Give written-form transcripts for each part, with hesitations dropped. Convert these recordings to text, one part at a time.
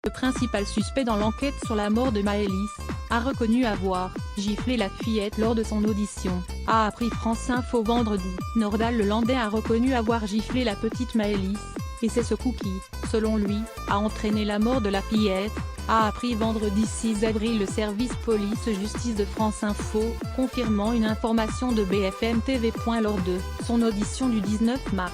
Le principal suspect dans l'enquête sur la mort de Maëlys, a reconnu avoir giflé la fillette lors de son audition, a appris France Info vendredi. Nordal Lelandais a reconnu avoir giflé la petite Maëlys, et c'est ce coup qui, selon lui, a entraîné la mort de la fillette, a appris vendredi 6 avril le service police-justice de France Info, confirmant une information de BFM TV. Lors de son audition du 19 mars,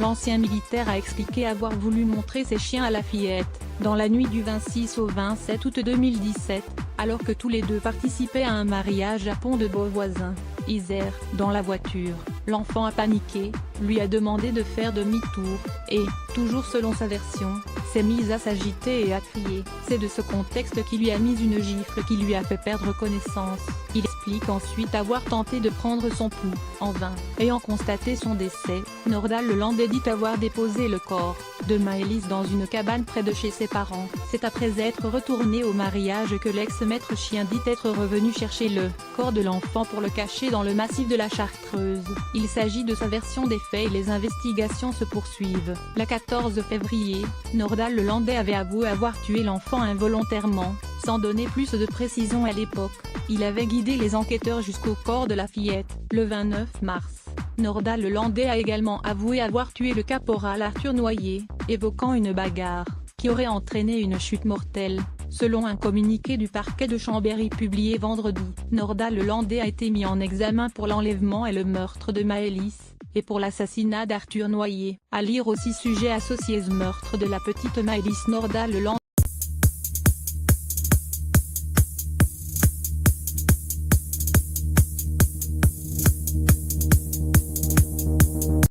l'ancien militaire a expliqué avoir voulu montrer ses chiens à la fillette, dans la nuit du 26 au 27 août 2017, alors que tous les deux participaient à un mariage à Pont-de-Beauvoisin, Isère. Dans la voiture, l'enfant a paniqué, lui a demandé de faire demi-tour, et, toujours selon sa version, s'est mise à s'agiter et à crier. C'est de ce contexte qui lui a mis une gifle qui lui a fait perdre connaissance. Il explique ensuite avoir tenté de prendre son pouls, en vain. Ayant constaté son décès, Nordal Lelandais dit avoir déposé le corps de Maëlys dans une cabane près de chez ses parents. C'est après être retourné au mariage que l'ex-maître chien dit être revenu chercher le corps de l'enfant pour le cacher dans le massif de la Chartreuse. Il s'agit de sa version des faits et les investigations se poursuivent. Le 14 février, Nordal Lelandais avait avoué avoir tué l'enfant involontairement, sans donner plus de précision à l'époque. Il avait guidé les enquêteurs jusqu'au corps de la fillette. Le 29 mars, Nordal Lelandais a également avoué avoir tué le caporal Arthur Noyer, évoquant une bagarre qui aurait entraîné une chute mortelle. Selon un communiqué du parquet de Chambéry publié vendredi, Nordal Lelandais a été mis en examen pour l'enlèvement et le meurtre de Maëlys, et pour l'assassinat d'Arthur Noyer. À lire aussi sujet associé au meurtre de la petite Maëlys. Nordal Lelandais